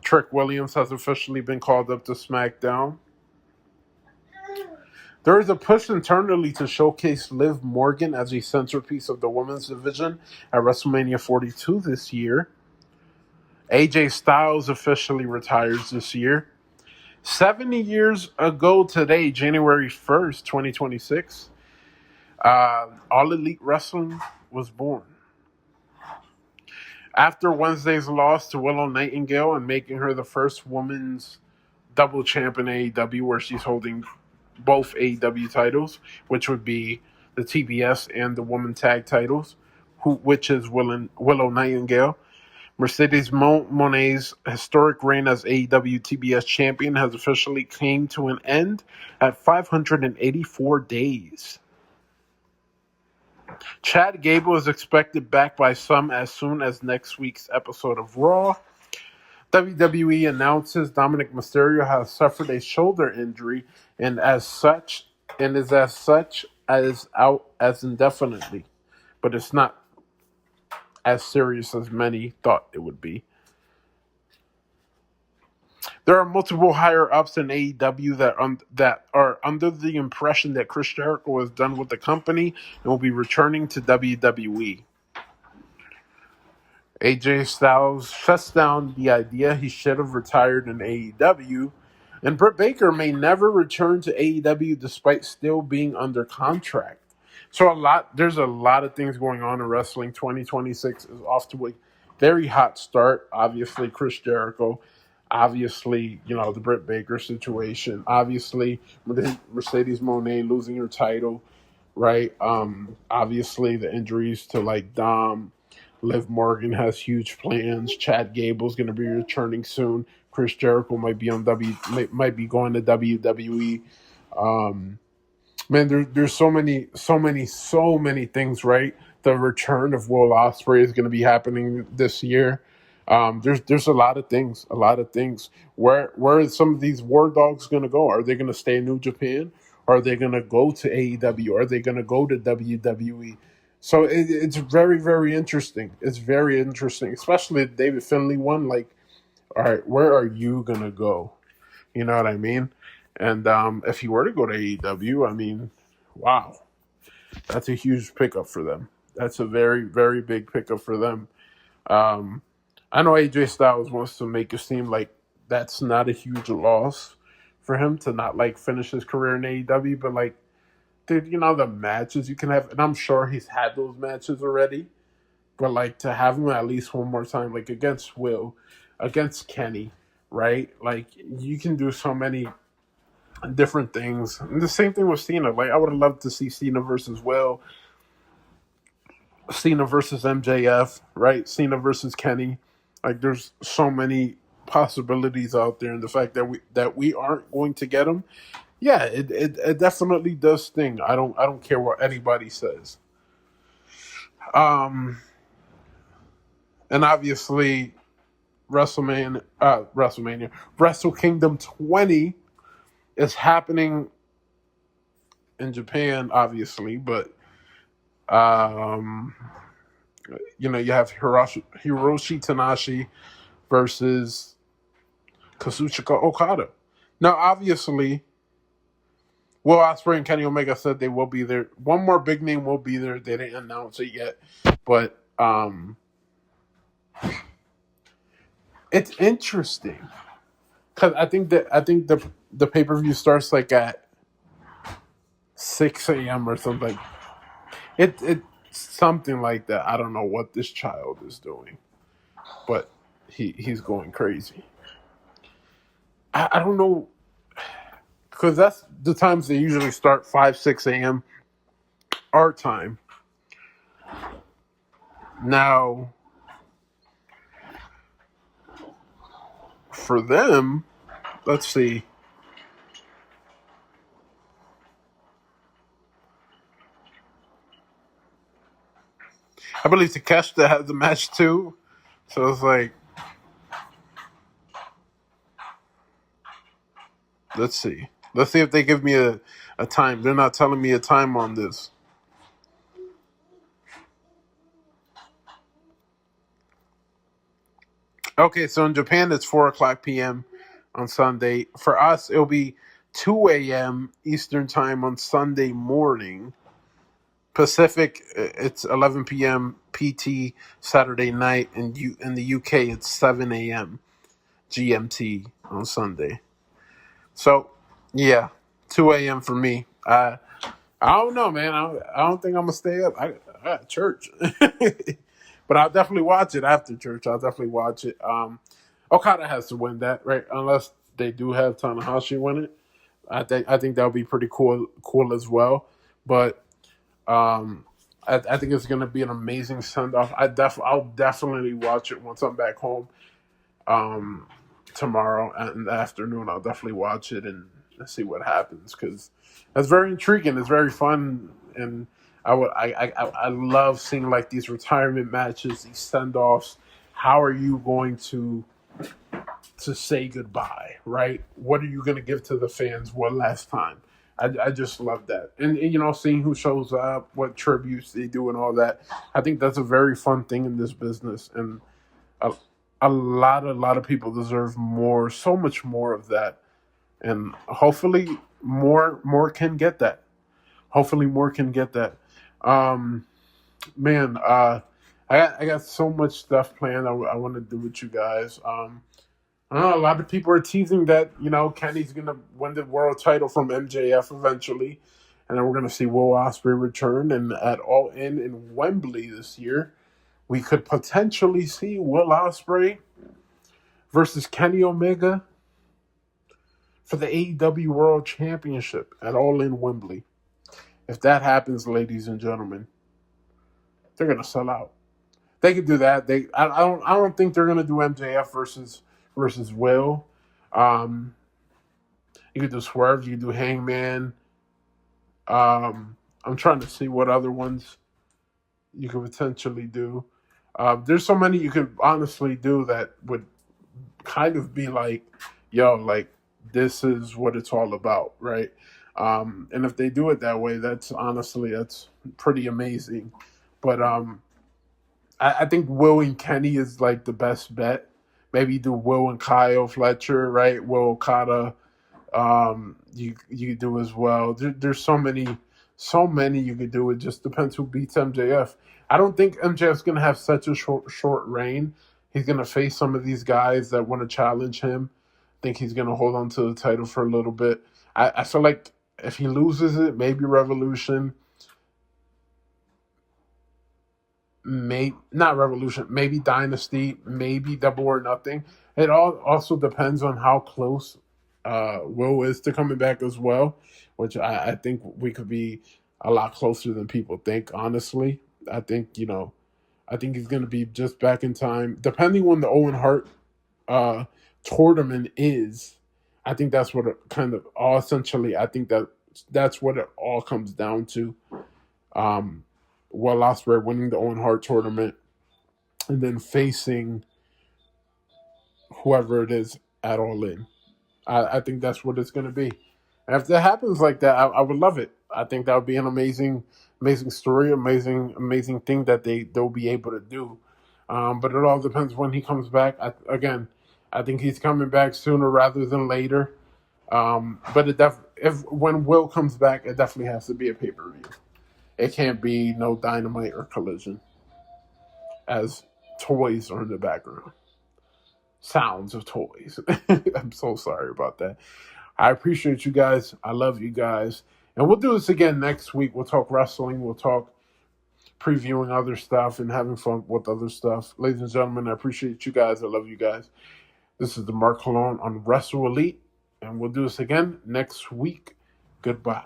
[SPEAKER 1] Trick Williams has officially been called up to SmackDown. There is a push internally to showcase Liv Morgan as a centerpiece of the women's division at WrestleMania 42 this year. AJ Styles officially retires this year. 70 years ago today, January 1st, 2026, All Elite Wrestling was born. After Wednesday's loss to Willow Nightingale and making her the first women's double champ in AEW, where she's holding both AEW titles, which would be the TBS and the women tag titles, which is Willow Nightingale. Mercedes Monet's historic reign as AEW TBS champion has officially came to an end at 584 days. Chad Gable is expected back by some as soon as next week's episode of Raw. WWE announces Dominic Mysterio has suffered a shoulder injury and is out as indefinitely, but it's not as serious as many thought it would be. There are multiple higher-ups in AEW that are under the impression that Chris Jericho is done with the company and will be returning to WWE. AJ Styles shuts down the idea he should have retired in AEW, and Britt Baker may never return to AEW despite still being under contract. So there's a lot of things going on in wrestling. 2026 is off to a very hot start. Obviously, Chris Jericho. Obviously, the Britt Baker situation. Obviously, Mercedes Moné losing her title, right? Obviously, the injuries to Dom. Liv Morgan has huge plans. Chad Gable's going to be returning soon. Chris Jericho might be might be going to WWE. Man, there's so many things, right? The return of Will Ospreay is going to be happening this year. There's a lot of things, a lot of things. Where are some of these war dogs going to go? Are they going to stay in New Japan? Are they going to go to AEW? Are they going to go to WWE? So it's very, very interesting. It's very interesting, especially the David Finlay one. Like, all right, where are you going to go? You know what I mean? And if he were to go to AEW, I mean, wow, that's a huge pickup for them. That's a very, very big pickup for them. Um, I know AJ Styles wants to make it seem like that's not a huge loss for him to not like finish his career in AEW, but like, dude, you know the matches you can have, and I'm sure he's had those matches already, but like to have him at least one more time, like against Will, against Kenny, right? Like you can do so many different things. And the same thing with Cena. Like I would have loved to see Cena versus Will, Cena versus MJF, right? Cena versus Kenny. Like there's so many possibilities out there, and the fact that we aren't going to get them, yeah, it definitely does sting. I don't care what anybody says. Um, and obviously WrestleMania, Wrestle Kingdom 20 is happening in Japan, obviously, but um, you have Hiroshi Tanahashi versus Kazuchika Okada. Now, obviously, Will Ospreay and Kenny Omega said they will be there. One more big name will be there. They didn't announce it yet, but it's interesting because I think the pay per view starts like at 6 a.m. or something. It's something like that. I don't know what this child is doing, but he's going crazy. I don't know because that's the times they usually start 5 6 a.m. our time. Now for them, let's see. I believe Takeshita has the match too, so it's like let's see. Let's see if they give me a time. They're not telling me a time on this. Okay, so in Japan it's 4 o'clock p.m. on Sunday. For us, it'll be 2 a.m. Eastern time on Sunday morning. Pacific, it's 11 p.m. PT Saturday night, and in the UK it's 7 a.m. GMT on Sunday. So, yeah, 2 a.m. for me. I don't know, man. I don't think I'm gonna stay up. I got church, but I'll definitely watch it after church. I'll definitely watch it. Okada has to win that, right? Unless they do have Tanahashi win it. I think that would be pretty cool as well. But I think it's gonna be an amazing send off. I'll definitely watch it once I'm back home. Um, Tomorrow in the afternoon, I'll definitely watch it and see what happens because that's very intriguing. It's very fun, and I love seeing like these retirement matches, these send offs. How are you going to say goodbye? Right? What are you going to give to the fans one last time? I just love that, and seeing who shows up, what tributes they do, and all that. I think that's a very fun thing in this business, and a, a lot of people deserve more, so much more of that, and hopefully more can get that. Hopefully more can get that. Um, Man, I got so much stuff planned. I want to do with you guys. I know a lot of people are teasing that Kenny's gonna win the world title from MJF eventually, and then we're gonna see Will Ospreay return, and at All in Wembley this year, we could potentially see Will Ospreay versus Kenny Omega for the AEW World Championship at All in Wembley. If that happens, ladies and gentlemen, they're gonna sell out. They could do that. I don't think they're gonna do MJF versus Will. Um, you could do Swerve. You could do Hangman. I'm trying to see what other ones you could potentially do. There's so many you could honestly do that would kind of be like, yo, like this is what it's all about, right? And if they do it that way, that's pretty amazing. But I think Will and Kenny is like the best bet. Maybe do Will and Kyle Fletcher, right? Will Okada, you do as well. There's so many you could do. It just depends who beats MJF. I don't think MJF's gonna have such a short reign. He's gonna face some of these guys that want to challenge him. I think he's gonna hold on to the title for a little bit. I feel like if he loses it, maybe Revolution, not Revolution, maybe Dynasty, maybe Double or Nothing. It all also depends on how close Will is to coming back as well, which I think we could be a lot closer than people think. Honestly, I think I think he's going to be just back in time, depending on the Owen Hart uh, tournament is. I think that's what it kind of all essentially. I think that's what it all comes down to. Um, Will Ospreay winning the Owen Hart tournament and then facing whoever it is at All In. I think that's what it's going to be. And if that happens like that, I would love it. I think that would be an amazing story, amazing thing that they'll be able to do. But it all depends when he comes back. I think he's coming back sooner rather than later. But if when Will comes back, it definitely has to be a pay-per-view. It can't be no Dynamite or Collision, as toys are in the background. Sounds of toys. I'm so sorry about that. I appreciate you guys. I love you guys. And we'll do this again next week. We'll talk wrestling. We'll talk previewing other stuff and having fun with other stuff. Ladies and gentlemen, I appreciate you guys. I love you guys. This is the Marc Cologne on WrestleLite. And we'll do this again next week. Goodbye.